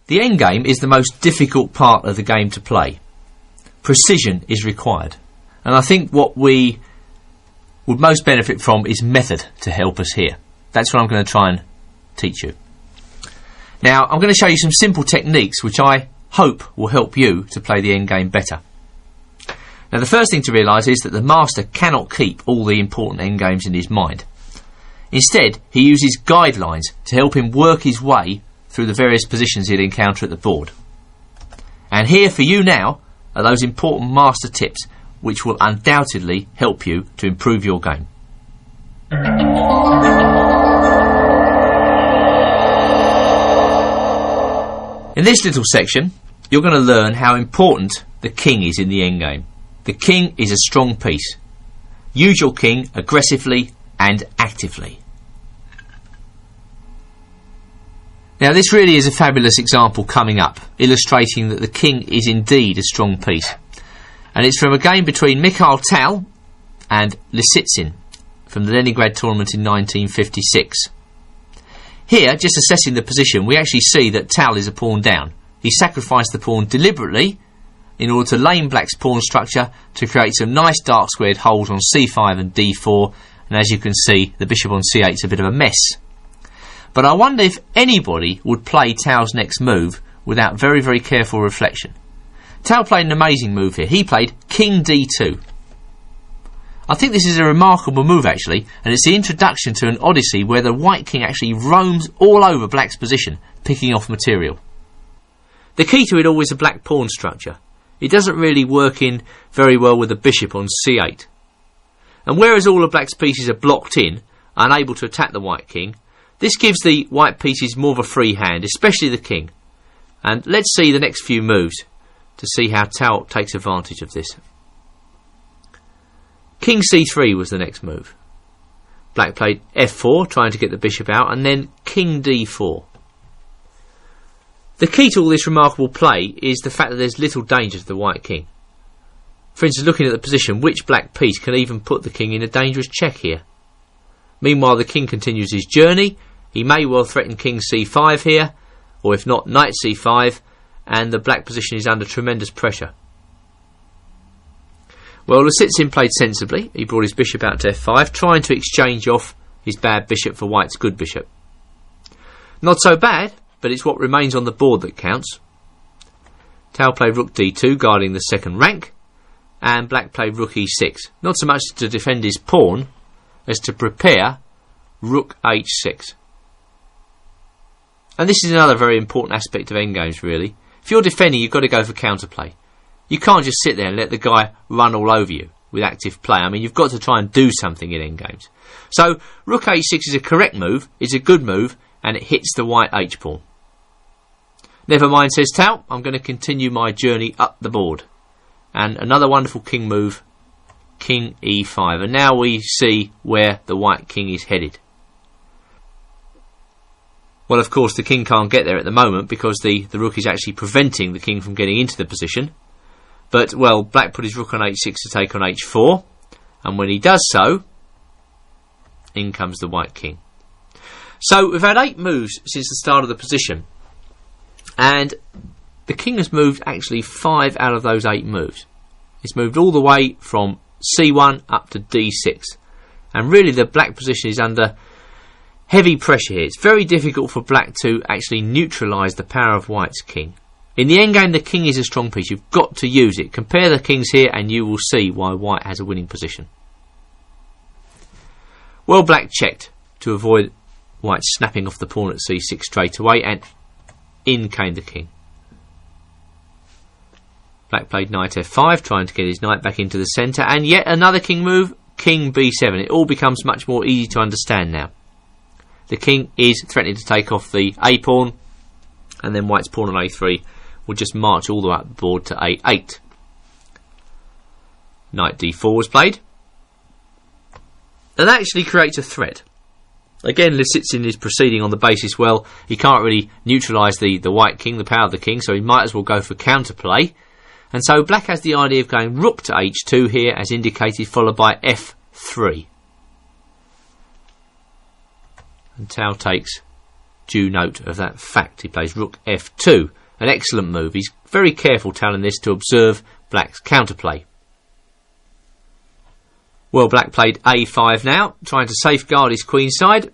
The endgame is the most difficult part of the game to play. Precision is required. And I think what we would most benefit from is method to help us here. That's what I'm going to try and teach you. Now, I'm going to show you some simple techniques which I hope will help you to play the endgame better. Now, the first thing to realise is that the master cannot keep all the important endgames in his mind. Instead, he uses guidelines to help him work his way through the various positions he'll encounter at the board. And here for you now are those important master tips which will undoubtedly help you to improve your game. In this little section, you're going to learn how important the king is in the endgame. The king is a strong piece. Use your king aggressively and actively. Now, this really is a fabulous example coming up, illustrating that the king is indeed a strong piece. And it's from a game between Mikhail Tal and Lisitsyn from the Leningrad tournament in 1956. Here, just assessing the position, we actually see that Tal is a pawn down. He sacrificed the pawn deliberately in order to lame black's pawn structure to create some nice dark squared holes on c5 and d4, and as you can see, the bishop on c8 is a bit of a mess. But I wonder if anybody would play Tal's next move without very, very careful reflection. Tal played an amazing move here. He played king d2. I think this is a remarkable move actually, and it's the introduction to an odyssey where the white king actually roams all over black's position, picking off material. The key to it all is a black pawn structure. It doesn't really work in very well with the bishop on c8. And whereas all of black's pieces are blocked in, unable to attack the white king, this gives the white pieces more of a free hand, especially the king. And let's see the next few moves to see how Tal takes advantage of this. King c3 was the next move. Black played f4, trying to get the bishop out, and then king d4. The key to all this remarkable play is the fact that there's little danger to the white king. For instance, looking at the position, which black piece can even put the king in a dangerous check here? Meanwhile, the king continues his journey. He may well threaten king c5 here, or if not, knight c5, and the black position is under tremendous pressure. Well, Lisitsyn played sensibly. He brought his bishop out to f5, trying to exchange off his bad bishop for white's good bishop. Not so bad, but it's what remains on the board that counts. Tal played rook d2, guarding the second rank, and black played rook e6, not so much to defend his pawn as to prepare rook h6. And this is another very important aspect of endgames, really. If you're defending, you've got to go for counterplay. You can't just sit there and let the guy run all over you with active play. I mean, you've got to try and do something in endgames. So, rook h6 is a correct move, it's a good move, and it hits the white h-pawn. Never mind, says Tal, I'm going to continue my journey up the board. And another wonderful king move, king e5. And now we see where the white king is headed. Well, of course, the king can't get there at the moment because the rook is actually preventing the king from getting into the position. But, well, black put his rook on h6 to take on h4. And when he does so, in comes the white king. So, we've had 8 moves since the start of the position. And the king has moved actually 5 out of those 8 moves. It's moved all the way from c1 up to d6. And really the black position is under heavy pressure here. It's very difficult for black to actually neutralise the power of white's king. In the endgame, the king is a strong piece. You've got to use it. Compare the kings here and you will see why white has a winning position. Well, black checked to avoid white snapping off the pawn at c6 straight away, and in came the king. Black played knight f5, trying to get his knight back into the centre, and yet another king move, king b7. It all becomes much more easy to understand now. The king is threatening to take off the a-pawn, and then white's pawn on a3 will just march all the way up the board to a8. Knight d4 was played. And that actually creates a threat. Again, Lisitsyn is proceeding on the basis, well, he can't really neutralise the white king, the power of the king, so he might as well go for counterplay. And so black has the idea of going rook to h2 here, as indicated, followed by f3. And Tal takes due note of that fact. He plays rook f2, an excellent move. He's very careful telling this to observe black's counterplay. Well, black played a5 now, trying to safeguard his queenside.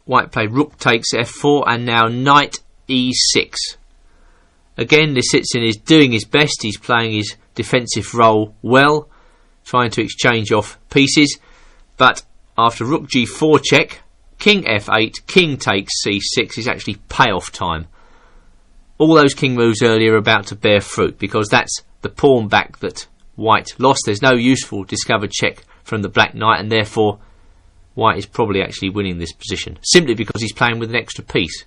White played rook takes f4 and now knight e6. Again, Lisitsyn is doing his best. He's playing his defensive role well, trying to exchange off pieces. But after rook g4 check, king f8, king takes c6 is actually payoff time. All those king moves earlier are about to bear fruit because that's the pawn back that white lost. There's no useful discovered check from the black knight, and therefore white is probably actually winning this position, simply because he's playing with an extra piece.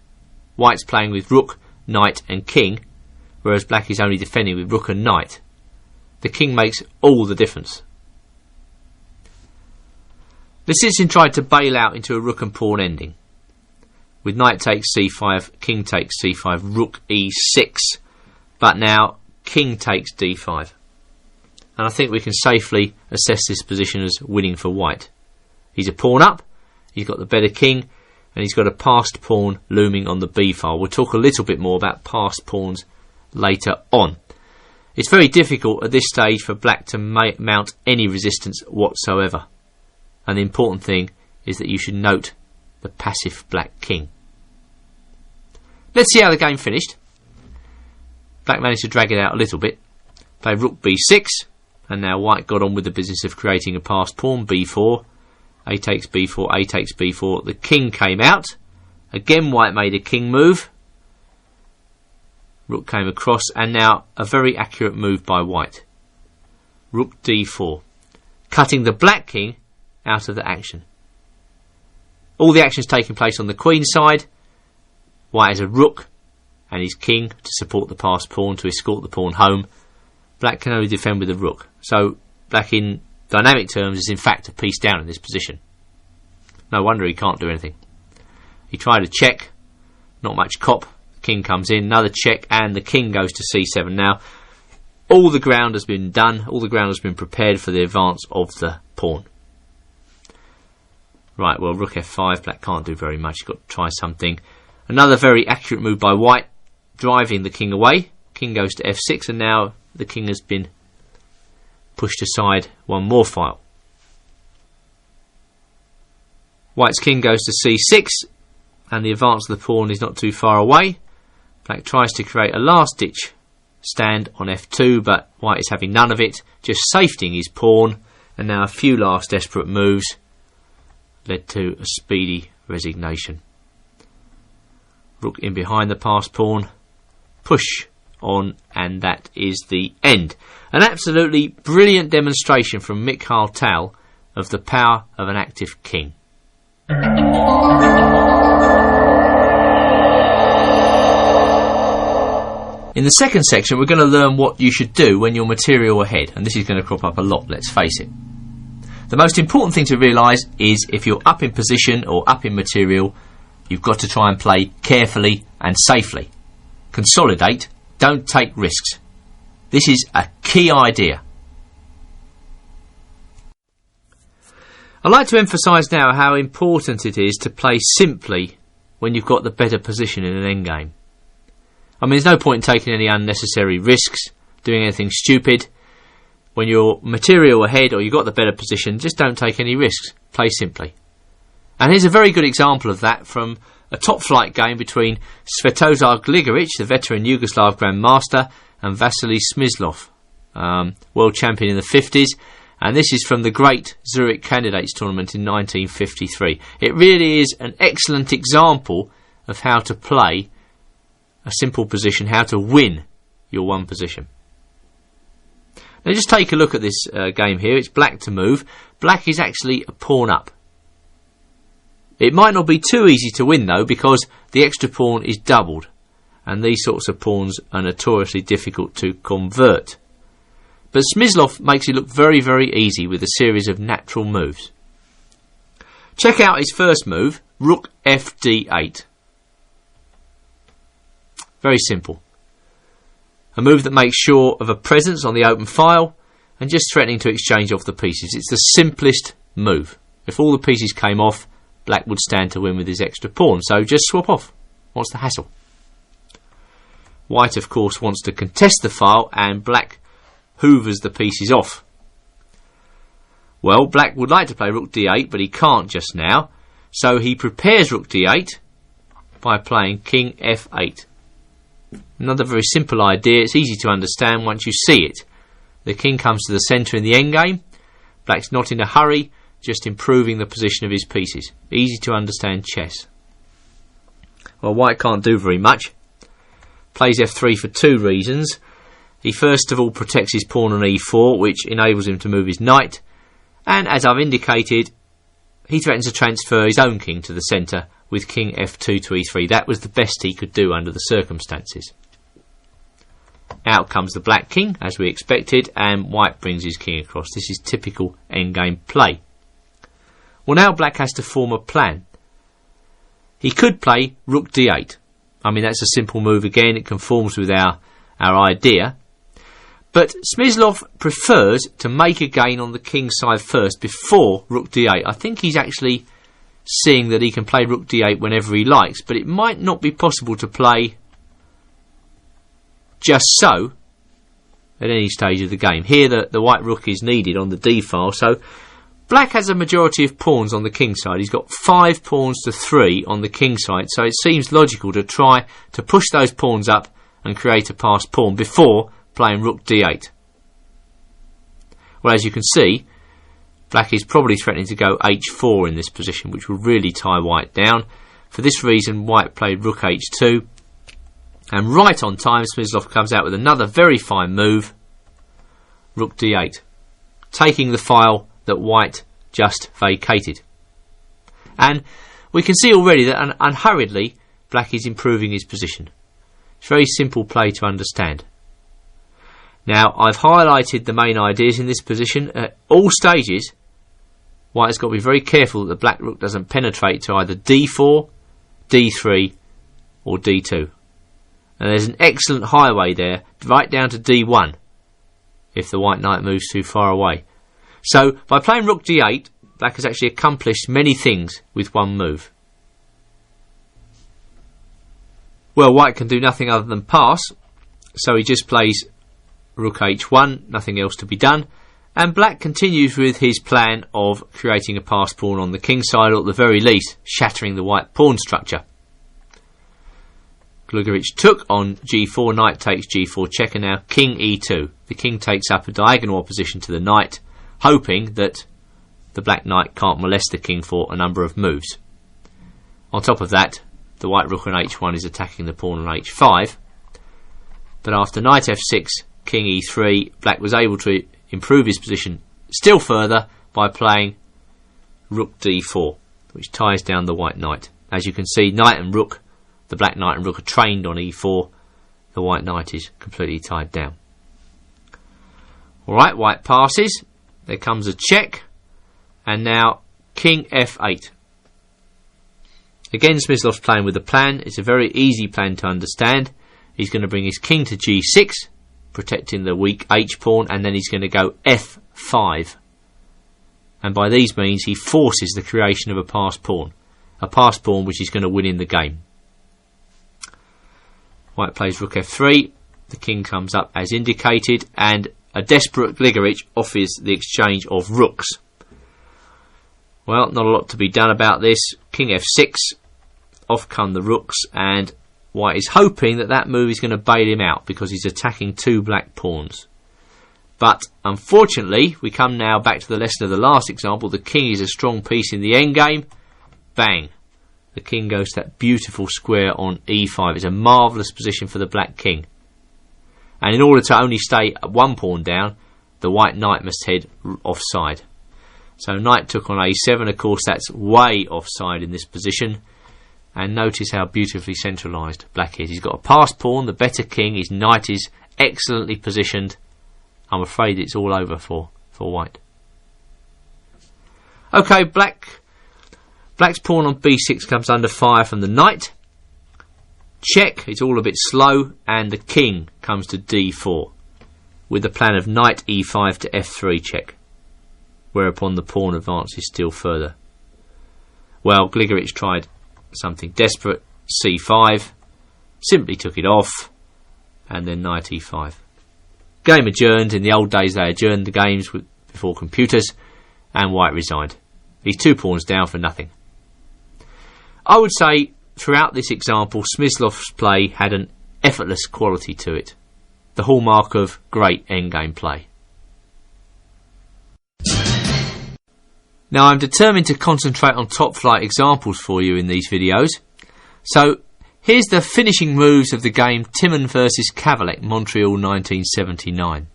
White's playing with rook, knight and king, whereas black is only defending with rook and knight. The king makes all the difference. Lisitsyn tried to bail out into a rook and pawn ending, with knight takes c5, king takes c5, rook e6, but now king takes d5. And I think we can safely assess this position as winning for white. He's a pawn up, he's got the better king, and he's got a passed pawn looming on the b file. We'll talk a little bit more about passed pawns later on. It's very difficult at this stage for black to mount any resistance whatsoever. And the important thing is that you should note the passive black king. Let's see how the game finished. Black managed to drag it out a little bit. Played rook b6, and now white got on with the business of creating a passed pawn, b4. A takes b4, a takes b4. The king came out. Again white made a king move. Rook came across, and now a very accurate move by white. Rook d4, cutting the black king out of the action. All the action's taking place on the queen side. White has a rook and his king to support the passed pawn, to escort the pawn home. Black can only defend with a rook. So black in dynamic terms is in fact a piece down in this position. No wonder he can't do anything. He tried a check, not much cop. King comes in, another check, and the king goes to c7. Now all the ground has been done, all the ground has been prepared for the advance of the pawn. Right, well, rook f5, black can't do very much, he's got to try something. Another very accurate move by white, driving the king away. King goes to f6, and now the king has been pushed aside one more file. White's king goes to c6, and the advance of the pawn is not too far away. Black tries to create a last-ditch stand on f2, but white is having none of it, just safetying his pawn, and now a few last desperate moves led to a speedy resignation. Rook in behind the passed pawn, push on, and that is the end. An absolutely brilliant demonstration from Mikhail Tal of the power of an active king. In the second section, we're going to learn what you should do when you're material ahead, and this is going to crop up a lot, let's face it. The most important thing to realise is if you're up in position or up in material, you've got to try and play carefully and safely. Consolidate, don't take risks. This is a key idea. I'd like to emphasise now how important it is to play simply when you've got the better position in an endgame. I mean, there's no point in taking any unnecessary risks, doing anything stupid. When you're material ahead or you've got the better position, just don't take any risks. Play simply. And here's a very good example of that from a top-flight game between Svetozar Gligoric, the veteran Yugoslav Grandmaster, and Vasily Smyslov, world champion in the 50s. And this is from the great Zurich Candidates Tournament in 1953. It really is an excellent example of how to play a simple position, how to win your one position. Now just take a look at this game here. It's black to move. Black is actually a pawn up. It might not be too easy to win though, because the extra pawn is doubled, and these sorts of pawns are notoriously difficult to convert. But Smyslov makes it look very, very easy with a series of natural moves. Check out his first move, rook fd8. Very simple. A move that makes sure of a presence on the open file and just threatening to exchange off the pieces. It's the simplest move. If all the pieces came off, black would stand to win with his extra pawn, so just swap off. What's the hassle? White, of course, wants to contest the file, and black hoovers the pieces off. Well, black would like to play rook d8, but he can't just now, so he prepares rook d8 by playing king f8. Another very simple idea. It's easy to understand once you see it. The king comes to the centre in the endgame. Black's not in a hurry, just improving the position of his pieces. Easy to understand chess. Well, white can't do very much. Plays f3 for two reasons. He first of all protects his pawn on e4, which enables him to move his knight. And as I've indicated, he threatens to transfer his own king to the centre with king f2 to e3. That was the best he could do under the circumstances. Out comes the black king, as we expected, and white brings his king across. This is typical endgame play. Well, now black has to form a plan. He could play rook d8. I mean, that's a simple move again. It conforms with our idea. But Smyslov prefers to make a gain on the king side first before rook d8. I think he's actually seeing that he can play rook d8 whenever he likes, but it might not be possible to play just so at any stage of the game. Here the white rook is needed on the d file, so black has a majority of pawns on the king side. He's got 5 pawns to 3 on the king side, so it seems logical to try to push those pawns up and create a passed pawn before playing rook d8. Well, as you can see, black is probably threatening to go h4 in this position, which will really tie white down. For this reason, white played rook h2, and right on time Smyslov comes out with another very fine move, rook d8, taking the file that white just vacated. And we can see already that unhurriedly black is improving his position. It's very simple play to understand. Now, I've highlighted the main ideas in this position. At all stages, white has got to be very careful that the black rook doesn't penetrate to either d4, d3 or d2. And there's an excellent highway there, right down to d1, if the white knight moves too far away. So, by playing rook d8, black has actually accomplished many things with one move. Well, white can do nothing other than pass, so he just plays rook h1, nothing else to be done, and black continues with his plan of creating a passed pawn on the king side, or at the very least shattering the white pawn structure. Gligorich took on g4, knight takes g4 check, and now king e2. The king takes up a diagonal opposition to the knight, hoping that the black knight can't molest the king for a number of moves. On top of that, the white rook on h1 is attacking the pawn on h5, but after knight f6, king e3, black was able to improve his position still further by playing rook d4, which ties down the white knight. As you can see, knight and rook, the black knight and rook are trained on e4. The white knight is completely tied down. Alright, white passes. There comes a check. And now king f8. Again, Smyslov's playing with a plan. It's a very easy plan to understand. He's going to bring his king to g6, protecting the weak h-pawn, and then he's going to go f5. And by these means, he forces the creation of a passed pawn. A passed pawn which is going to win in the game. White plays rook f3. The king comes up as indicated, and a desperate Gligorich offers the exchange of rooks. Well, not a lot to be done about this. King f6. Off come the rooks, and white is hoping that that move is going to bail him out because he's attacking 2 black pawns. But unfortunately, we come now back to the lesson of the last example. The king is a strong piece in the endgame. Bang! The king goes to that beautiful square on e5. It's a marvellous position for the black king. And in order to only stay 1 pawn down, the white knight must head offside. So knight took on a7. Of course, that's way offside in this position. And notice how beautifully centralised black is. He's got a passed pawn, the better king. His knight is excellently positioned. I'm afraid it's all over for white. Okay, black's pawn on b6 comes under fire from the knight. Check, it's all a bit slow, and the king comes to d4 with the plan of knight e5 to f3 check, whereupon the pawn advances still further. Well, Gligorich tried something desperate. c5, simply took it off, and then knight e5. Game adjourned. In the old days they adjourned the games before computers, and white resigned. He's 2 pawns down for nothing. I would say throughout this example Smyslov's play had an effortless quality to it, the hallmark of great endgame play. Now I'm determined to concentrate on top flight examples for you in these videos, so here's the finishing moves of the game Timon vs Kavalek, Montreal 1979.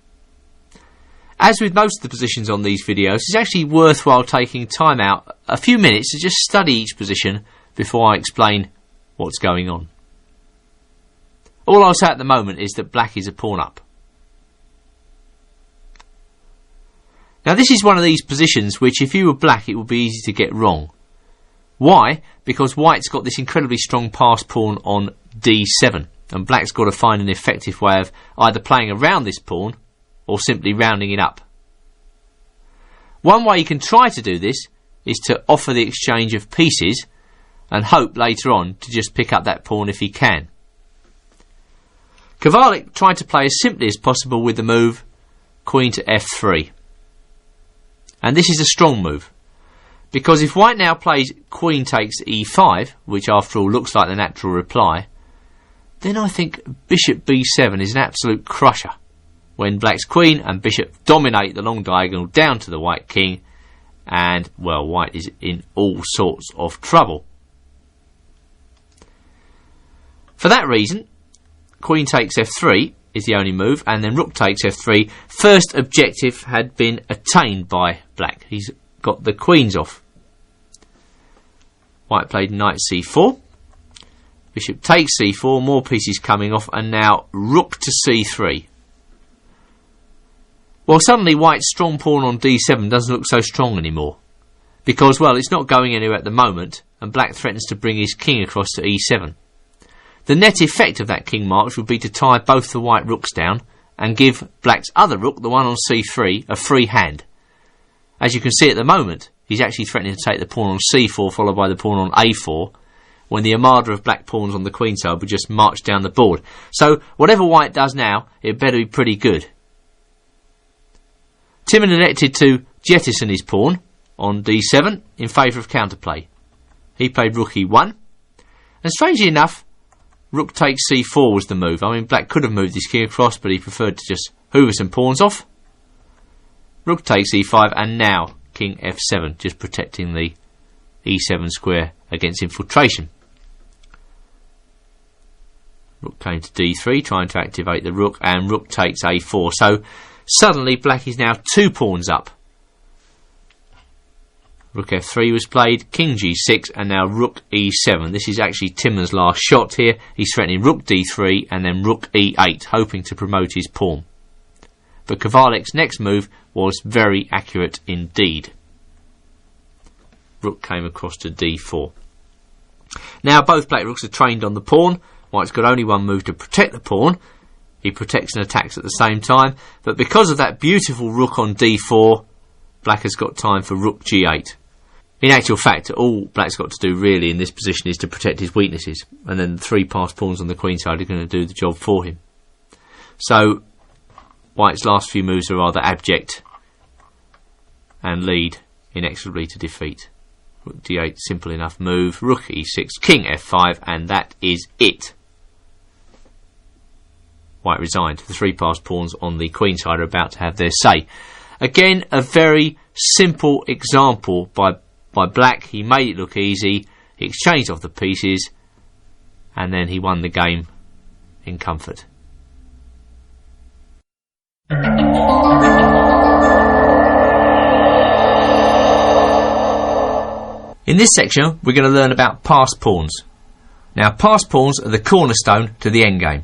As with most of the positions on these videos, it's actually worthwhile taking time out, a few minutes, to just study each position before I explain what's going on. All I'll say at the moment is that black is a pawn up. Now this is one of these positions which, if you were black, it would be easy to get wrong. Why? Because white's got this incredibly strong passed pawn on d7, and black's got to find an effective way of either playing around this pawn or simply rounding it up. One way you can try to do this is to offer the exchange of pieces and hope later on to just pick up that pawn if he can. Kavalek tried to play as simply as possible with the move queen to f3. And this is a strong move, because if white now plays queen takes e5, which after all looks like the natural reply, then I think bishop b7 is an absolute crusher, when black's queen and bishop dominate the long diagonal down to the white king, and, well, white is in all sorts of trouble. For that reason, queen takes f3 is the only move, and then rook takes f3. First objective had been attained by black. He's got the queens off. White played knight c4. Bishop takes c4, more pieces coming off, and now rook to c3. Well, suddenly white's strong pawn on d7 doesn't look so strong anymore, because, well, it's not going anywhere at the moment, and black threatens to bring his king across to e7. The net effect of that king march would be to tie both the white rooks down and give black's other rook, the one on c3, a free hand. As you can see at the moment, he's actually threatening to take the pawn on c4 followed by the pawn on a4, when the armada of black pawns on the queen side would just march down the board. So whatever white does now, it better be pretty good. Timon elected to jettison his pawn on d7 in favour of counterplay. He played rook e1, and strangely enough, rook takes c4 was the move. I mean, black could have moved his king across, but he preferred to just hoover some pawns off. Rook takes e5, and now king f7, just protecting the e7 square against infiltration. Rook came to d3, trying to activate the rook, and rook takes a4. So suddenly black is now 2 pawns up. Rook f3 was played, king g6, and now rook e7. This is actually Timon's last shot here. He's threatening rook d3 and then rook e8, hoping to promote his pawn. But Kavalek's next move was very accurate indeed. Rook came across to d4. Now both black rooks are trained on the pawn. White's got only one move to protect the pawn. He protects and attacks at the same time, but because of that beautiful rook on d4, black has got time for rook g8. In actual fact, all black's got to do really in this position is to protect his weaknesses, and then the 3 passed pawns on the queen side are going to do the job for him. So white's last few moves are rather abject and lead inexorably to defeat. Rook d8, simple enough move. Rook e6, king f5, and that is it. White resigned. The 3 passed pawns on the queen side are about to have their say. Again, a very simple example by black. He made it look easy. He exchanged off the pieces, and then he won the game in comfort. In this section, we're going to learn about passed pawns. Now, passed pawns are the cornerstone to the endgame.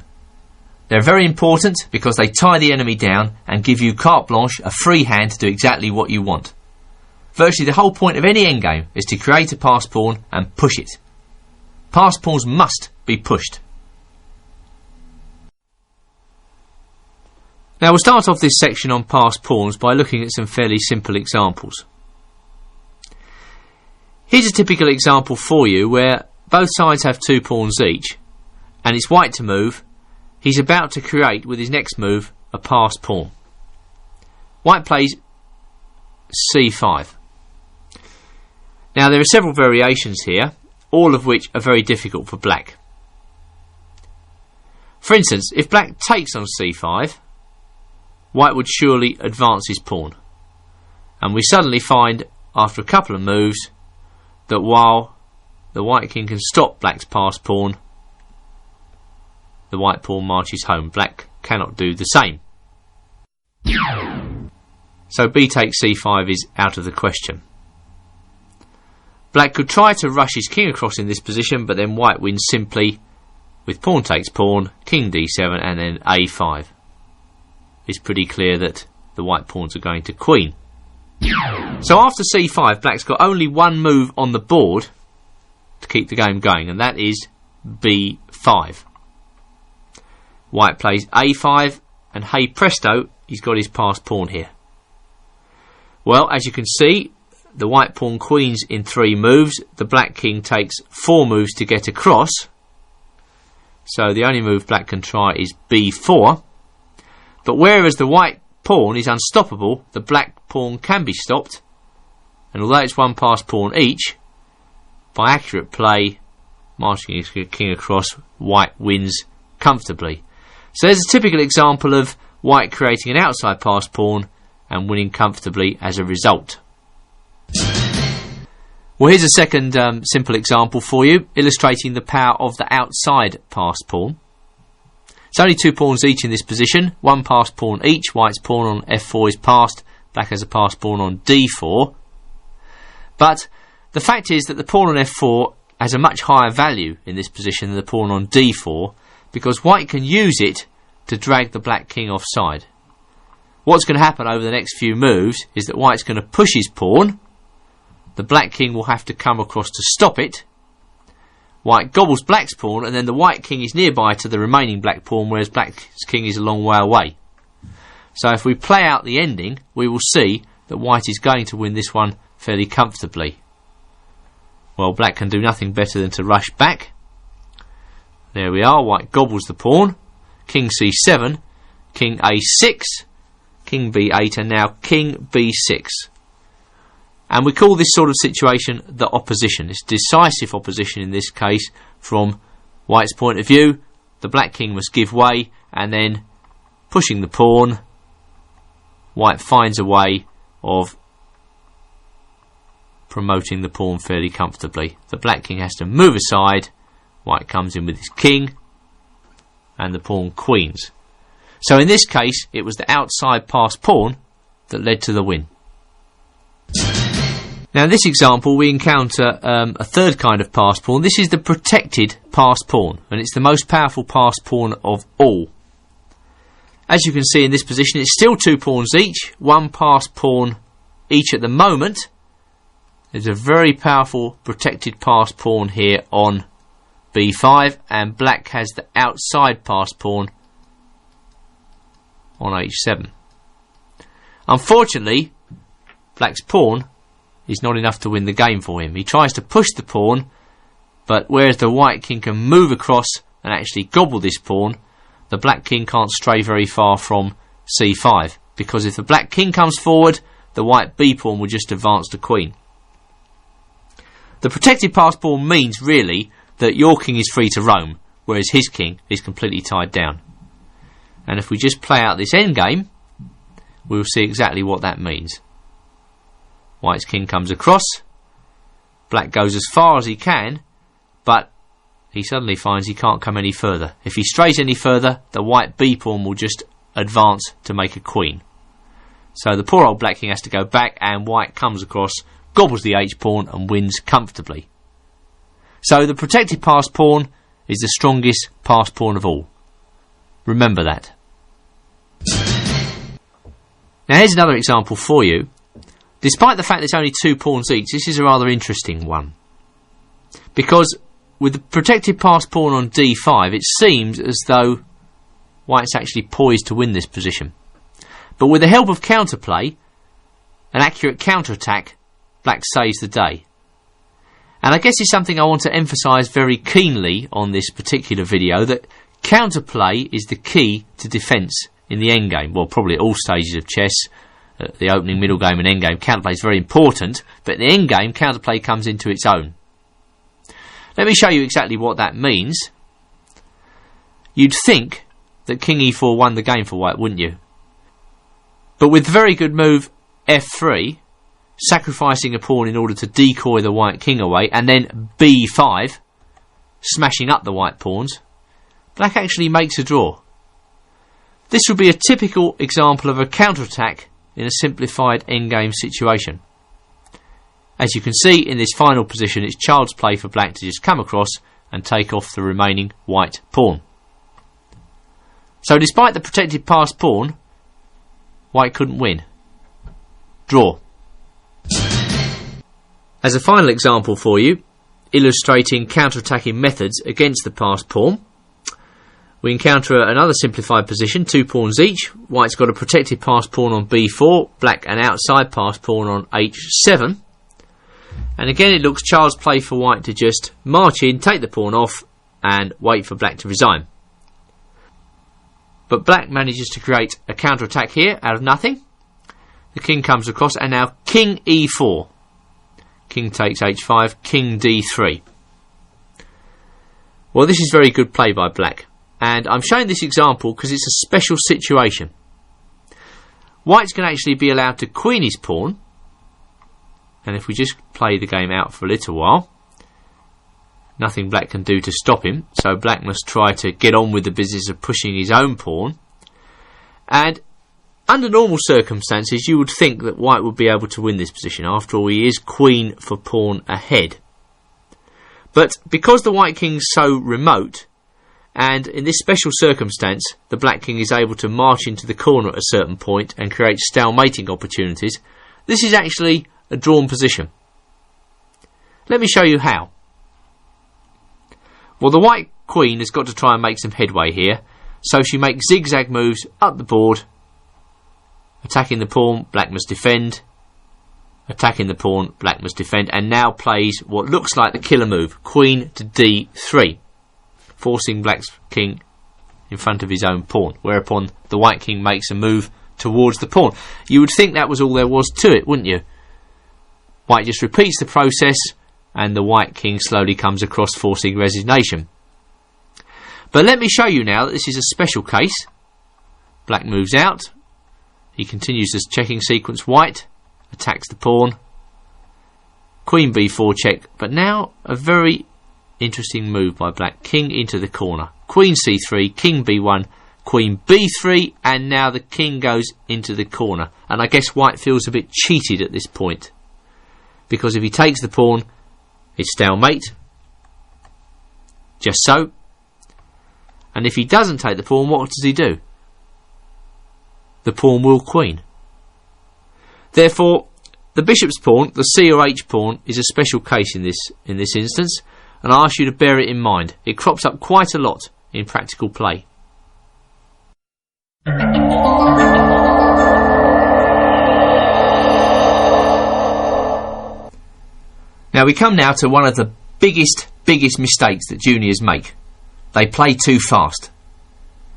They're very important because they tie the enemy down and give you carte blanche, a free hand to do exactly what you want. Virtually the whole point of any endgame is to create a passed pawn and push it. Passed pawns must be pushed. Now we'll start off this section on passed pawns by looking at some fairly simple examples. Here's a typical example for you where both sides have 2 pawns each, and it's white to move. He's about to create, with his next move, a passed pawn. White plays c5. Now there are several variations here, all of which are very difficult for black. For instance, if black takes on c5, white would surely advance his pawn. And we suddenly find, after a couple of moves, that while the white king can stop black's passed pawn, the white pawn marches home. Black cannot do the same. So b takes c5 is out of the question. Black could try to rush his king across in this position, but then white wins simply with pawn takes pawn, king d7 and then a5. It's pretty clear that the white pawns are going to queen. So after c5, black's got only one move on the board to keep the game going, and that is b5. White plays a5, and hey presto, he's got his passed pawn here. Well, as you can see, the white pawn queens in 3 moves. The black king takes 4 moves to get across. So the only move black can try is b4. But whereas the white pawn is unstoppable, the black pawn can be stopped. And although it's 1 passed pawn each, by accurate play, marching his king across, white wins comfortably. So there's a typical example of white creating an outside passed pawn and winning comfortably as a result. Well, here's a second simple example for you, illustrating the power of the outside passed pawn. It's only 2 pawns each in this position, 1 passed pawn each. White's pawn on f4 is passed, black has a passed pawn on d4. But the fact is that the pawn on f4 has a much higher value in this position than the pawn on d4, because white can use it to drag the black king offside. What's going to happen over the next few moves is that white's going to push his pawn. The black king will have to come across to stop it. White gobbles black's pawn, and then the white king is nearby to the remaining black pawn, whereas black's king is a long way away. So if we play out the ending, we will see that white is going to win this one fairly comfortably. Well, black can do nothing better than to rush back. There we are, white gobbles the pawn. King c7, king a6, king b8, and now king b6. And we call this sort of situation the opposition. It's decisive opposition in this case. From white's point of view, the black king must give way, and then pushing the pawn, white finds a way of promoting the pawn fairly comfortably. The black king has to move aside, white comes in with his king, and the pawn queens. So in this case, it was the outside passed pawn that led to the win. Now in this example we encounter a third kind of passed pawn. This is the protected passed pawn, and it's the most powerful passed pawn of all. As you can see in this position, it's still 2 pawns each, 1 passed pawn each at the moment. There's a very powerful protected passed pawn here on b5, and black has the outside passed pawn on h7. Unfortunately, black's pawn is not enough to win the game for him. He tries to push the pawn, but whereas the white king can move across and actually gobble this pawn, the black king can't stray very far from c5, because if the black king comes forward, the white b pawn will just advance the queen. The protected passed pawn means really that your king is free to roam, whereas his king is completely tied down. And if we just play out this endgame, we will see exactly what that means. White's king comes across, black goes as far as he can, but he suddenly finds he can't come any further. If he strays any further, the white b pawn will just advance to make a queen. So the poor old black king has to go back, and white comes across, gobbles the h pawn and wins comfortably. So the protected passed pawn is the strongest passed pawn of all. Remember that. Now here's another example for you. Despite the fact there's only 2 pawns each, this is a rather interesting one. Because with the protected passed pawn on d5, it seems as though white's actually poised to win this position. But with the help of counterplay, an accurate counterattack, black saves the day. And I guess it's something I want to emphasise very keenly on this particular video, that counterplay is the key to defence in the endgame. Well, probably at all stages of chess, the opening, middle game and endgame, counterplay is very important, but in the endgame, counterplay comes into its own. Let me show you exactly what that means. You'd think that King e4 won the game for white, wouldn't you? But with the very good move f3, sacrificing a pawn in order to decoy the white king away, and then b5, smashing up the white pawns, black actually makes a draw. This would be a typical example of a counterattack in a simplified endgame situation. As you can see in this final position, it's child's play for black to just come across and take off the remaining white pawn. So despite the protected passed pawn, white couldn't win. Draw. As a final example for you, illustrating counter-attacking methods against the passed pawn, we encounter another simplified position, 2 pawns each. White's got a protected passed pawn on b4, black an outside passed pawn on h7. And again it looks child's play for white to just march in, take the pawn off and wait for black to resign. But black manages to create a counter-attack here out of nothing. The king comes across and now king e4. King takes h5, king d3. Well, this is very good play by black. And I'm showing this example because it's a special situation. White's going to actually be allowed to queen his pawn. And if we just play the game out for a little while, nothing black can do to stop him. So black must try to get on with the business of pushing his own pawn. And under normal circumstances, you would think that white would be able to win this position. After all, he is queen for pawn ahead. But because the white king's so remote, and in this special circumstance, the black king is able to march into the corner at a certain point and create stalemating opportunities, this is actually a drawn position. Let me show you how. Well, the white queen has got to try and make some headway here, so she makes zigzag moves up the board. Attacking the pawn, black must defend. Attacking the pawn, black must defend, and now plays what looks like the killer move, queen to d3, forcing black's king in front of his own pawn, whereupon the white king makes a move towards the pawn. You would think that was all there was to it, wouldn't you? White just repeats the process, and the white king slowly comes across, forcing resignation. But let me show you now that this is a special case. Black moves out. He continues this checking sequence. White attacks the pawn. Queen b4 check, but now a very interesting move by black. King into the corner. Queen c3, king b1, queen b3, and now the king goes into the corner. And I guess white feels a bit cheated at this point, because if he takes the pawn, it's stalemate. Just so. And if he doesn't take the pawn, what does he do? The pawn will queen. Therefore, the bishop's pawn, the c or h pawn, is a special case in this instance, and I ask you to bear it in mind. It crops up quite a lot in practical play. Now we come now to one of the biggest mistakes that juniors make. They play too fast.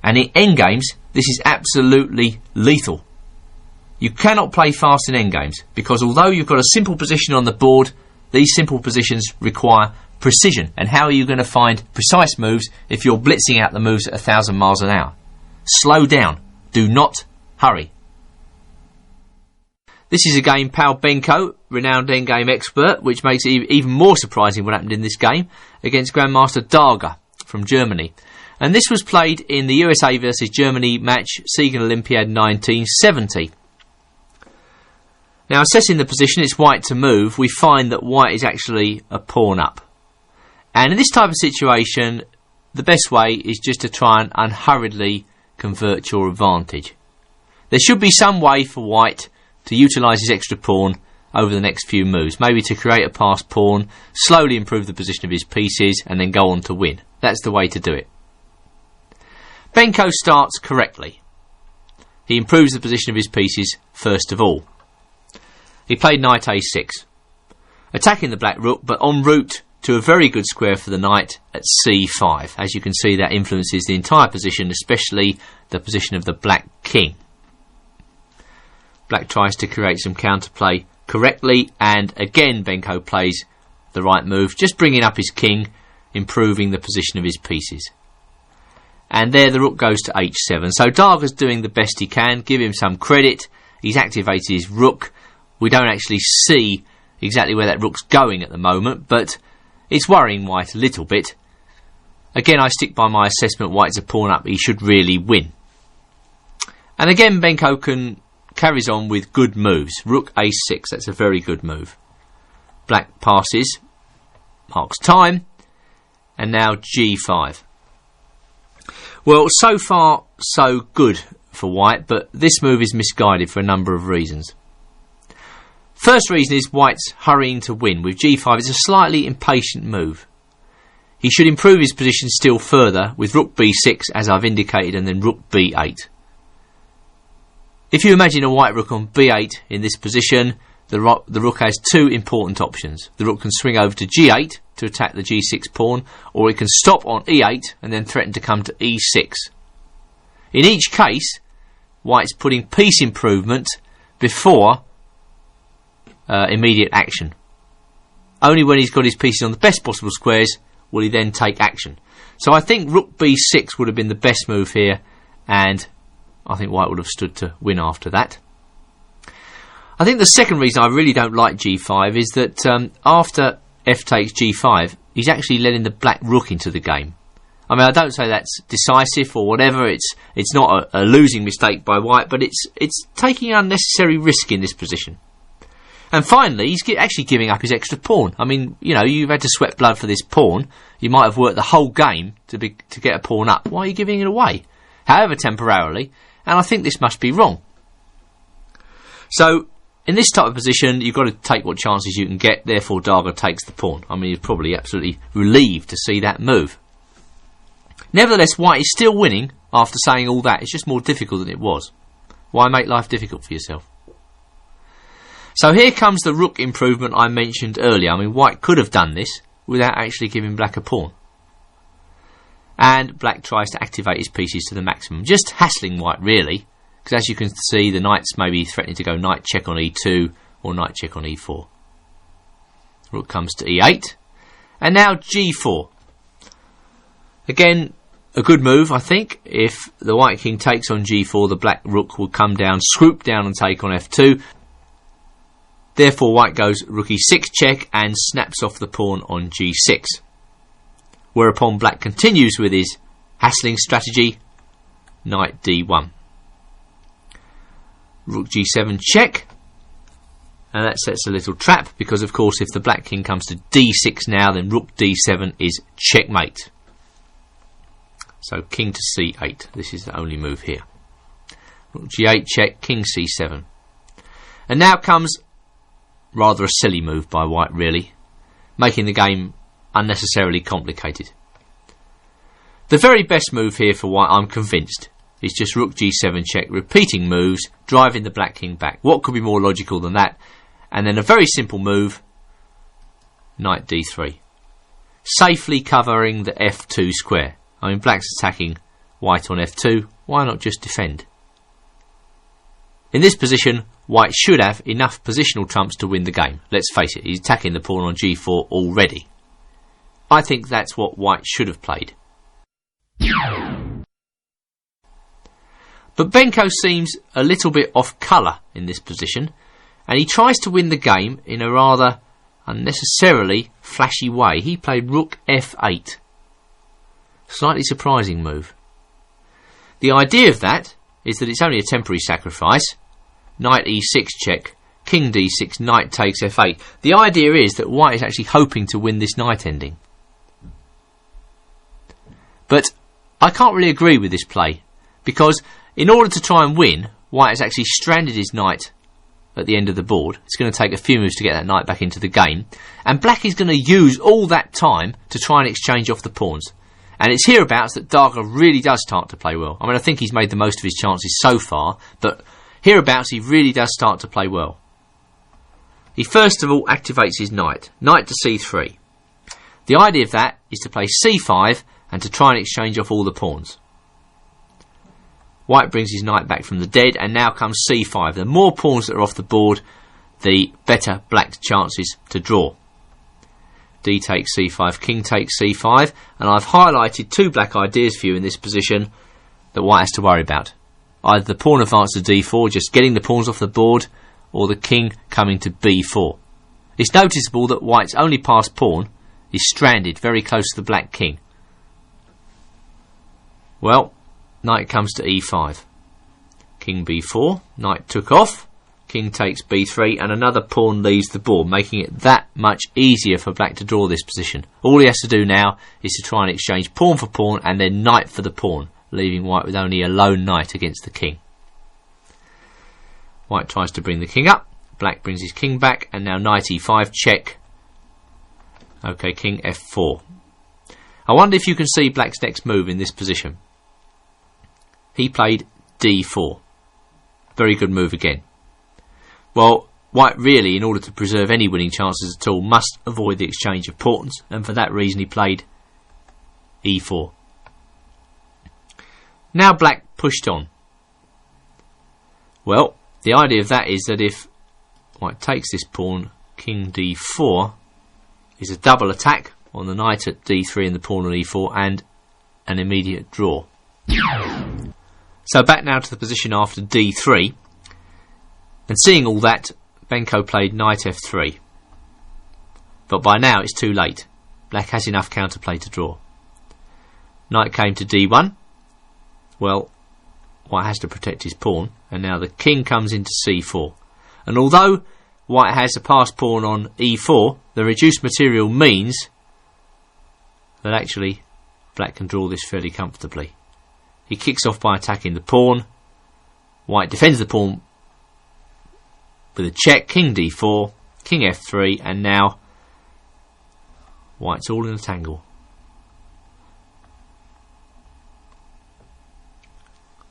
And in endgames, this is absolutely lethal. You cannot play fast in endgames, because although you've got a simple position on the board, these simple positions require precision. And how are you going to find precise moves if you're blitzing out the moves at 1,000 miles an hour? Slow down. Do not hurry. This is a game Pal Benko, renowned endgame expert, which makes it even more surprising what happened in this game, against Grandmaster Darga from Germany. And this was played in the USA versus Germany match, Siegen Olympiad 1970. Now, assessing the position, it's white to move. We find that white is actually a pawn up. And in this type of situation, the best way is just to try and unhurriedly convert your advantage. There should be some way for white to utilise his extra pawn over the next few moves. Maybe to create a passed pawn, slowly improve the position of his pieces, and then go on to win. That's the way to do it. Benko starts correctly. He improves the position of his pieces first of all. He played knight a6. attacking the black rook, but en route to a very good square for the knight at c5. As you can see, that influences the entire position, especially the position of the black king. Black tries to create some counterplay correctly, and again Benko plays the right move, just bringing up his king, improving the position of his pieces. And there the rook goes to h7. So Darga's doing the best he can. Give him some credit. He's activated his rook. We don't actually see exactly where that rook's going at the moment, but it's worrying White a little bit. Again, I stick by my assessment. White's a pawn up. He should really win. And again, Benko carries on with good moves. Rook a6. That's a very good move. Black passes. Marks time. And now g5. Well, so far so good for White, but this move is misguided for a number of reasons. First reason is White's hurrying to win. With g5, it's a slightly impatient move. He should improve his position still further with rook b6, as I've indicated, and then rook b8. If you imagine a white rook on b8 in this position, the rook has two important options. The rook can swing over to g8 to attack the g6 pawn, or it can stop on e8 and then threaten to come to e6. In each case, White's putting piece improvement before immediate action. Only when he's got his pieces on the best possible squares will he then take action. So I think rook b6 would have been the best move here, and I think White would have stood to win after that. I think the second reason I really don't like g5 is that after f takes g5, he's actually letting the black rook into the game. I mean, I don't say that's decisive or whatever. It's not a losing mistake by White, but it's taking unnecessary risk in this position. And finally, he's actually giving up his extra pawn. I mean, you know, you've had to sweat blood for this pawn. You might have worked the whole game to get a pawn up. Why are you giving it away? However temporarily, and I think this must be wrong. So, in this type of position, you've got to take what chances you can get, therefore Darga takes the pawn. I mean, he's probably absolutely relieved to see that move. Nevertheless, White is still winning after saying all that. It's just more difficult than it was. Why make life difficult for yourself? So here comes the rook improvement I mentioned earlier. I mean, White could have done this without actually giving black a pawn. And black tries to activate his pieces to the maximum, just hassling White really, because as you can see, the knight's maybe threatening to go knight check on e2 or knight check on e4. Rook comes to e8, and now g4. Again, a good move, I think. If the white king takes on g4, the black rook will come down, swoop down and take on f2. Therefore, white goes rook e6 check and snaps off the pawn on g6. Whereupon black continues with his hassling strategy, knight d1. Rook g7 check. And that sets a little trap, because of course if the black king comes to d6 now, then rook d7 is checkmate. So king to c8. This is the only move here. Rook g8 check, king c7. And now comes rather a silly move by white really, making the game unnecessarily complicated. The very best move here for white, I'm convinced, is just rook g7 check, repeating moves, driving the black king back. What could be more logical than that? And then a very simple move, knight d3, safely covering the f2 square. I mean, black's attacking white on f2, why not just defend? In this position, white should have enough positional trumps to win the game. Let's face it, he's attacking the pawn on g4 already. I think that's what white should have played. But Benko seems a little bit off colour in this position, and he tries to win the game in a rather unnecessarily flashy way. He played rook f8. Slightly surprising move. The idea of that is that it's only a temporary sacrifice. Knight e6 check, king d6, knight takes f8. The idea is that white is actually hoping to win this knight ending. But I can't really agree with this play, because in order to try and win, white has actually stranded his knight at the end of the board. It's going to take a few moves to get that knight back into the game, and black is going to use all that time to try and exchange off the pawns. And it's hereabouts that Darga really does start to play well. I mean, I think he's made the most of his chances so far, but hereabouts he really does start to play well. He first of all activates his knight. Knight to c3. The idea of that is to play c5 and to try and exchange off all the pawns. White brings his knight back from the dead, and now comes c5. The more pawns that are off the board, the better black's chances to draw. D takes c5, king takes c5, and I've highlighted two black ideas for you in this position that white has to worry about. Either the pawn advance to d4, just getting the pawns off the board, or the king coming to b4. It's noticeable that white's only passed pawn is stranded very close to the black king. Well, knight comes to e5. King b4, knight took off, king takes b3, and another pawn leaves the board, making it that much easier for black to draw this position. All he has to do now is to try and exchange pawn for pawn and then knight for the pawn, leaving white with only a lone knight against the king. White tries to bring the king up, black brings his king back, and now knight e5 check. Okay, king f4. I wonder if you can see black's next move in this position. He played d4. Very good move again. Well, white really, in order to preserve any winning chances at all, must avoid the exchange of pawns, and for that reason he played e4. Now black pushed on. Well, the idea of that is that if white takes this pawn, king d4 is a double attack on the knight at d3 and the pawn on e4, and an immediate draw. So back now to the position after d3, and seeing all that, Benko played knight f3. But by now it's too late. Black has enough counterplay to draw. Knight came to d1. Well, white has to protect his pawn, and now the king comes into c4. And although white has a passed pawn on e4, the reduced material means that actually black can draw this fairly comfortably. He kicks off by attacking the pawn. White defends the pawn with a check, king d4, king f3, and now white's all in a tangle.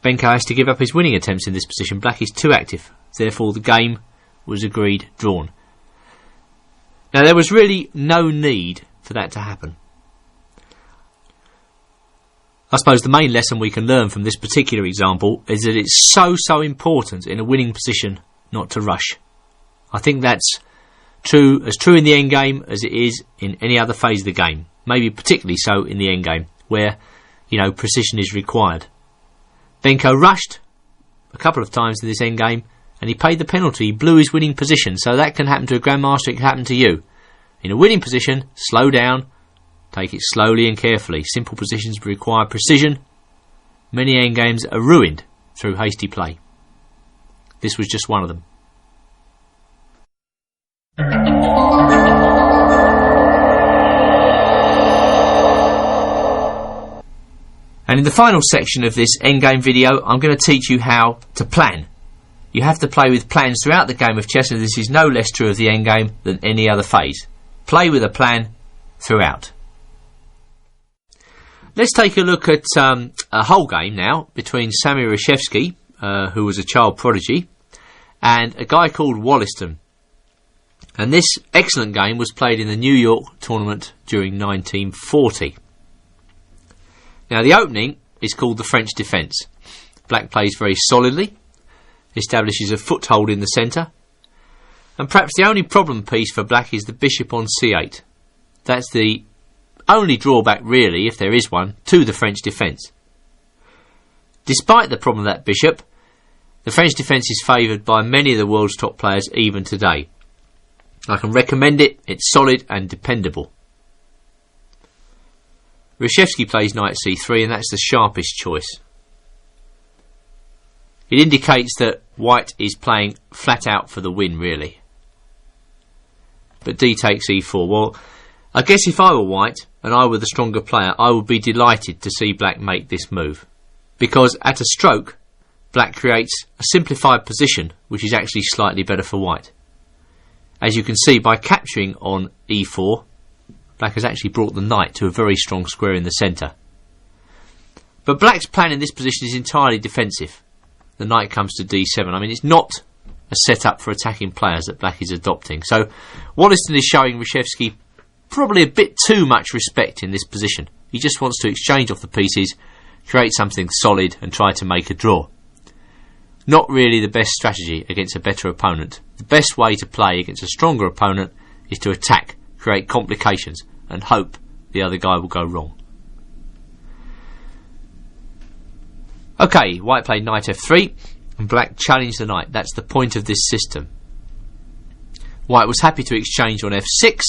Benko has to give up his winning attempts in this position. Black is too active, therefore the game was agreed drawn. Now there was really no need for that to happen. I suppose the main lesson we can learn from this particular example is that it's so important in a winning position not to rush. I think that's true in the endgame as it is in any other phase of the game. Maybe particularly so in the endgame, where, precision is required. Benko rushed a couple of times in this endgame, and he paid the penalty. He blew his winning position, so that can happen to a grandmaster, it can happen to you. In a winning position, slow down, take it slowly and carefully. Simple positions require precision. Many endgames are ruined through hasty play. This was just one of them. And in the final section of this endgame video, I'm going to teach you how to plan. You have to play with plans throughout the game of chess, and this is no less true of the endgame than any other phase. Play with a plan throughout. Let's take a look at a whole game now between Sammy Reshevsky, who was a child prodigy, and a guy called Wollaston. And this excellent game was played in the New York tournament during 1940. Now the opening is called the French defence. Black plays very solidly, establishes a foothold in the centre, and perhaps the only problem piece for black is the bishop on c8. That's the only drawback really, if there is one, to the French defence. Despite the problem of that bishop, the French defence is favoured by many of the world's top players even today. I can recommend it, it's solid and dependable. Reshevsky plays knight c3, and that's the sharpest choice. It indicates that white is playing flat out for the win really. But d takes e4. Well, I guess if I were white and I were the stronger player, I would be delighted to see black make this move, because at a stroke black creates a simplified position which is actually slightly better for white. As you can see, by capturing on e4, black has actually brought the knight to a very strong square in the centre. But black's plan in this position is entirely defensive. The knight comes to d7. I mean, it's not a setup for attacking players that black is adopting. So Wollaston is showing Reshevsky probably a bit too much respect in this position. He just wants to exchange off the pieces, create something solid and try to make a draw. Not really the best strategy against a better opponent. The best way to play against a stronger opponent is to attack, create complications and hope the other guy will go wrong. Okay, white played knight f3 and black challenged the knight. That's the point of this system. White was happy to exchange on f6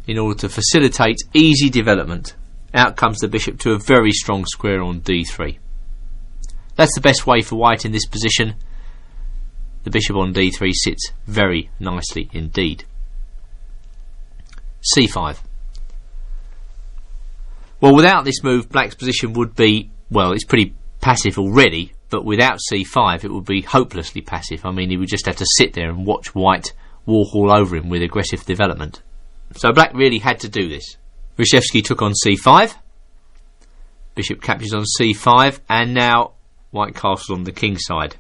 in order to facilitate easy development. Out comes the bishop to a very strong square on d3. That's the best way for white in this position. The bishop on d3 sits very nicely indeed. c5. Well, without this move, black's position would be, well, it's pretty passive already, but without c5 it would be hopelessly passive. I mean, he would just have to sit there and watch white walk all over him with aggressive development. So black really had to do this. Reshevsky took on c5. Bishop captures on c5, and now white castles on the king side.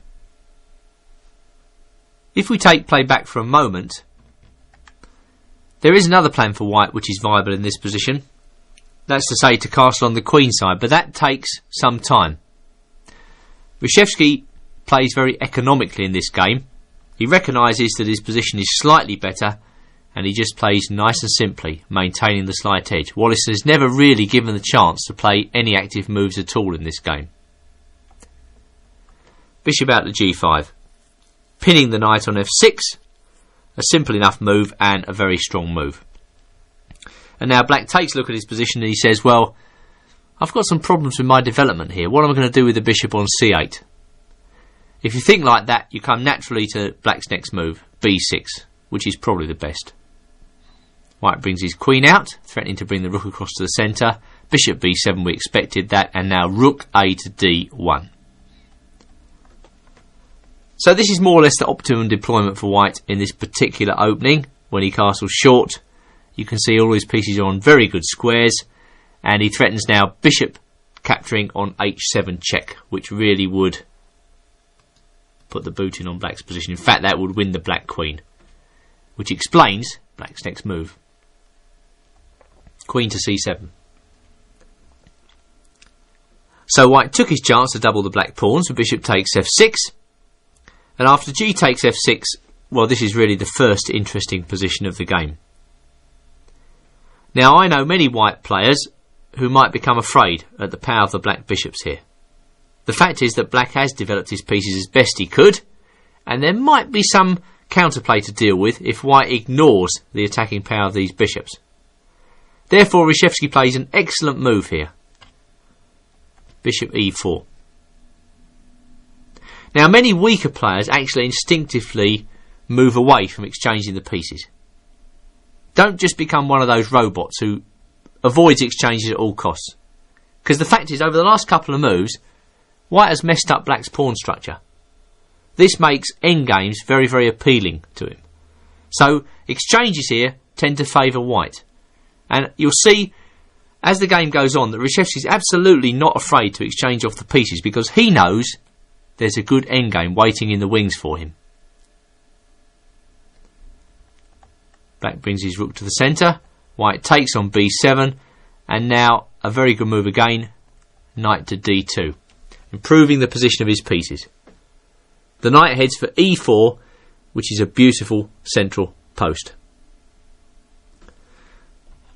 If we take play back for a moment, there is another plan for white which is viable in this position. That's to say, to castle on the queen side, but that takes some time. Reshevsky plays very economically in this game. He recognises that his position is slightly better, and he just plays nice and simply, maintaining the slight edge. Wollaston is never really given the chance to play any active moves at all in this game. Bishop out to g5, pinning the knight on f6, a simple enough move and a very strong move. And now black takes a look at his position and he says, well, I've got some problems with my development here. What am I going to do with the bishop on c8? If you think like that, you come naturally to black's next move, b6, which is probably the best. White brings his queen out, threatening to bring the rook across to the centre. Bishop b7, we expected that, and now rook a to d1. So this is more or less the optimum deployment for white in this particular opening. When he castles short, you can see all his pieces are on very good squares, and he threatens now bishop capturing on h7 check, which really would put the boot in on black's position. In fact, that would win the black queen, which explains black's next move. Queen to c7. So white took his chance to double the black pawns, and bishop takes f6. And after g takes f6, well, this is really the first interesting position of the game. Now, I know many white players who might become afraid at the power of the black bishops here. The fact is that black has developed his pieces as best he could, and there might be some counterplay to deal with if white ignores the attacking power of these bishops. Therefore, Reshevsky plays an excellent move here. Bishop e4. Now, many weaker players actually instinctively move away from exchanging the pieces. Don't just become one of those robots who avoids exchanges at all costs. Because the fact is, over the last couple of moves, white has messed up black's pawn structure. This makes endgames very, very appealing to him. So, exchanges here tend to favour white. And you'll see, as the game goes on, that Reshevsky is absolutely not afraid to exchange off the pieces, because he knows there's a good endgame waiting in the wings for him. Black brings his rook to the centre. White takes on b7. And now a very good move again. Knight to d2. Improving the position of his pieces. The knight heads for e4, which is a beautiful central post.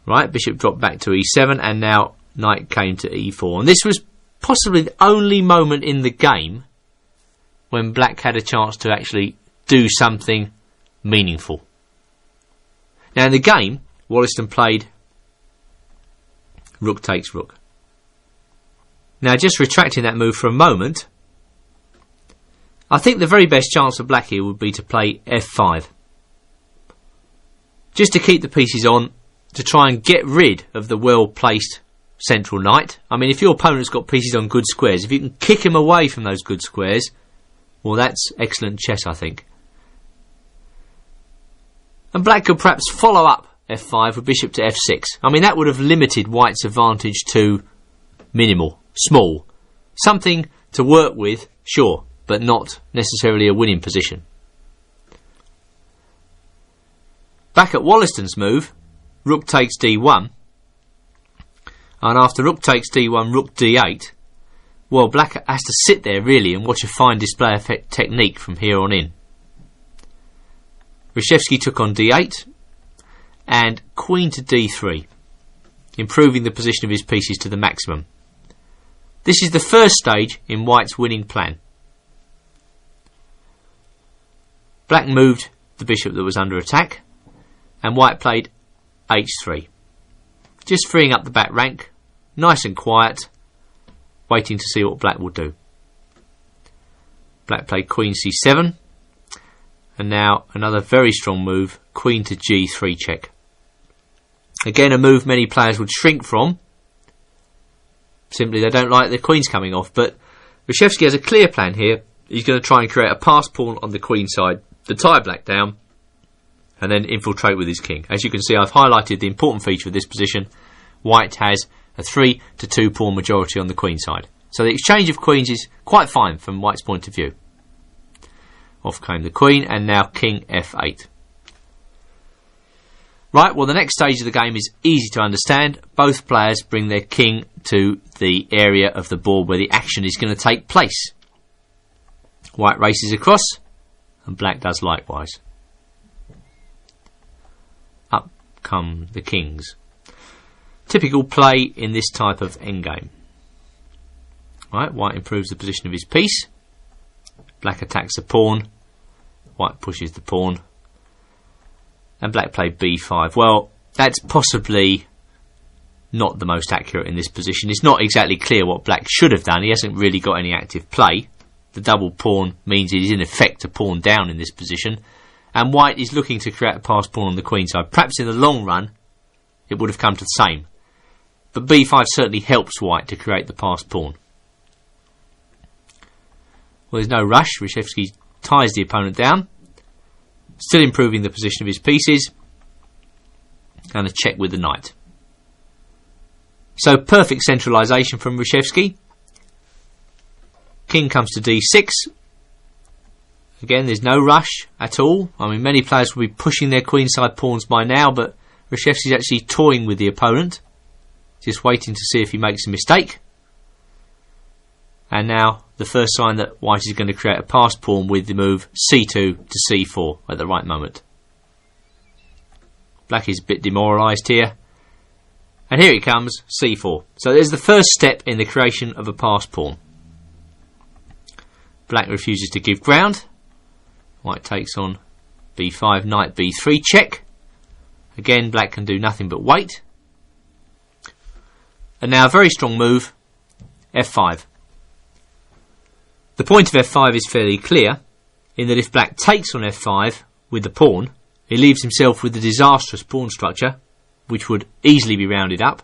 Right, bishop dropped back to e7, and now knight came to e4. And this was possibly the only moment in the game when black had a chance to actually do something meaningful. Now in the game, Wollaston played rook takes rook. Now, just retracting that move for a moment, I think the very best chance for black here would be to play f5. Just to keep the pieces on, to try and get rid of the well-placed central knight. I mean, if your opponent's got pieces on good squares, if you can kick him away from those good squares, well, that's excellent chess, I think. And black could perhaps follow up f5 with bishop to f6. I mean, that would have limited white's advantage to minimal, small. Something to work with, sure, but not necessarily a winning position. Back at Wollaston's move, rook takes d1, and after rook takes d1, rook d8, well, black has to sit there really and watch a fine display of technique from here on in. Reshevsky took on d8 and queen to d3, improving the position of his pieces to the maximum. This is the first stage in White's winning plan. Black moved the bishop that was under attack, and White played h3, just freeing up the back rank, nice and quiet, waiting to see what black will do. Black played queen c7, and now another very strong move, queen to g3 check. Again, a move many players would shrink from. Simply they don't like their queens coming off, but Reshevsky has a clear plan here. He's going to try and create a passed pawn on the queen side to tie black down and then infiltrate with his king. As you can see, I've highlighted the important feature of this position. White has a 3-2 pawn majority on the queen side. So the exchange of queens is quite fine from White's point of view. Off came the queen, and now king f8. Right, well, the next stage of the game is easy to understand. Both players bring their king to the area of the board where the action is going to take place. White races across, and black does likewise. Up come the kings. Typical play in this type of endgame. Right, White improves the position of his piece. Black attacks the pawn. White pushes the pawn. And black played b5. Well, that's possibly not the most accurate in this position. It's not exactly clear what black should have done. He hasn't really got any active play. The double pawn means he's in effect a pawn down in this position. And White is looking to create a passed pawn on the queen side. Perhaps in the long run, it would have come to the same. But b5 certainly helps White to create the passed pawn. Well, there's no rush. Reshevsky ties the opponent down, still improving the position of his pieces, and a check with the knight. So perfect centralisation from Reshevsky. King comes to d6. Again, there's no rush at all. I mean, many players will be pushing their queenside pawns by now, but Reshevsky's actually toying with the opponent, just waiting to see if he makes a mistake. And now the first sign that White is going to create a passed pawn with the move c2 to c4 at the right moment. Black is a bit demoralised here. And here it comes, c4. So there's the first step in the creation of a passed pawn. Black refuses to give ground. White takes on b5, knight b3 check. Again, black can do nothing but wait. And now a very strong move, f5. The point of f5 is fairly clear, in that if black takes on f5 with the pawn, he leaves himself with the disastrous pawn structure, which would easily be rounded up.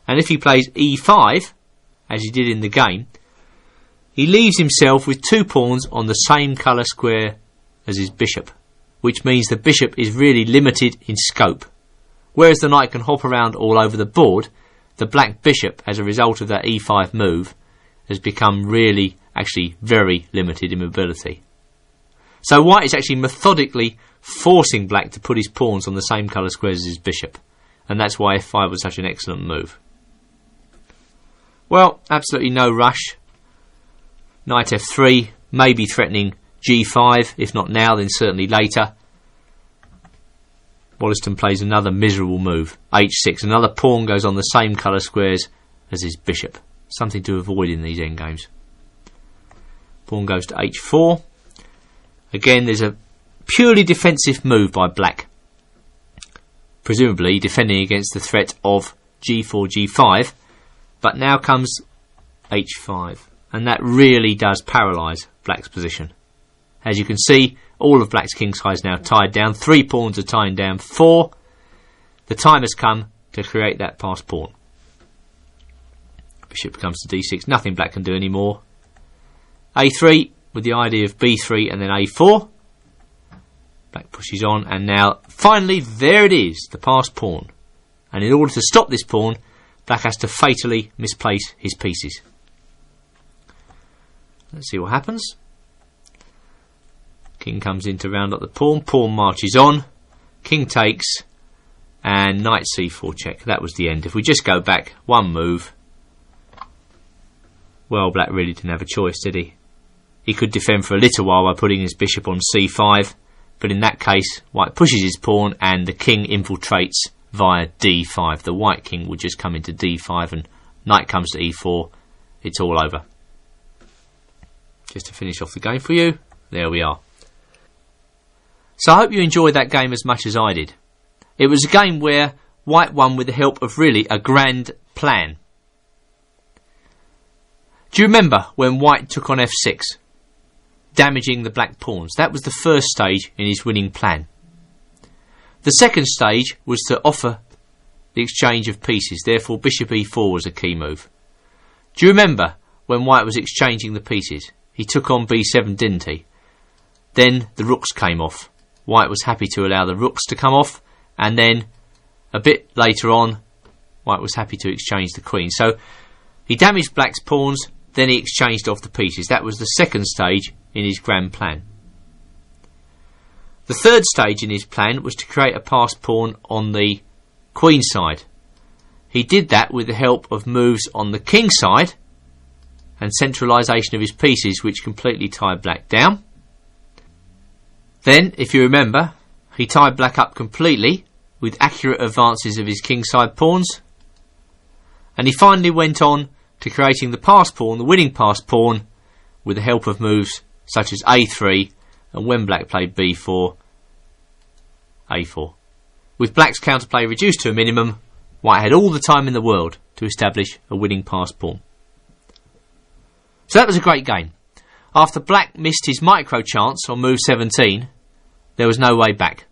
And if he plays e5, as he did in the game, he leaves himself with two pawns on the same colour square as his bishop, which means the bishop is really limited in scope. Whereas the knight can hop around all over the board, the black bishop, as a result of that e5 move, has become really, actually very limited in mobility. So White is actually methodically forcing black to put his pawns on the same colour squares as his bishop, and that's why f5 was such an excellent move. Well, absolutely no rush. Knight f3, maybe threatening g5, if not now then certainly later. Wollaston plays another miserable move, h6. Another pawn goes on the same colour squares as his bishop. Something to avoid in these endgames. Pawn goes to h4. Again, there's a purely defensive move by black, presumably defending against the threat of g4, g5. But now comes h5, and that really does paralyse black's position. As you can see, all of black's kingside is now tied down. 3 pawns are tying down 4. The time has come to create that passed pawn. Bishop comes to d6. Nothing black can do anymore. a3 with the idea of b3 and then a4. Black pushes on, and now finally there it is, the passed pawn. And in order to stop this pawn, black has to fatally misplace his pieces. Let's see what happens. King comes in to round up the pawn. Pawn marches on. king takes, and knight c4 check. That was the end. If we just go back one move, well, black really didn't have a choice, did he? He could defend for a little while by putting his bishop on c5, but in that case, white pushes his pawn and the king infiltrates via d5. The white king will just come into d5 and knight comes to e4. It's all over. Just to finish off the game for you, there we are. So I hope you enjoyed that game as much as I did. It was a game where white won with the help of really a grand plan. Do you remember when white took on f6, damaging the black pawns? That was the first stage in his winning plan. The second stage was to offer the exchange of pieces, therefore bishop e4 was a key move. Do you remember when white was exchanging the pieces? He took on b7, didn't he? Then the rooks came off. White was happy to allow the rooks to come off, and then a bit later on, white was happy to exchange the queen. So he damaged black's pawns, then he exchanged off the pieces. That was the second stage in his grand plan. The third stage in his plan was to create a passed pawn on the queen side. He did that with the help of moves on the king side and centralisation of his pieces, which completely tied black down. Then, if you remember, he tied black up completely with accurate advances of his kingside pawns, and he finally went on to creating the passed pawn, the winning passed pawn, with the help of moves such as a3, and when black played b4, a4. With black's counterplay reduced to a minimum, white had all the time in the world to establish a winning passed pawn. So that was a great game. After black missed his micro chance on move 17, there was no way back.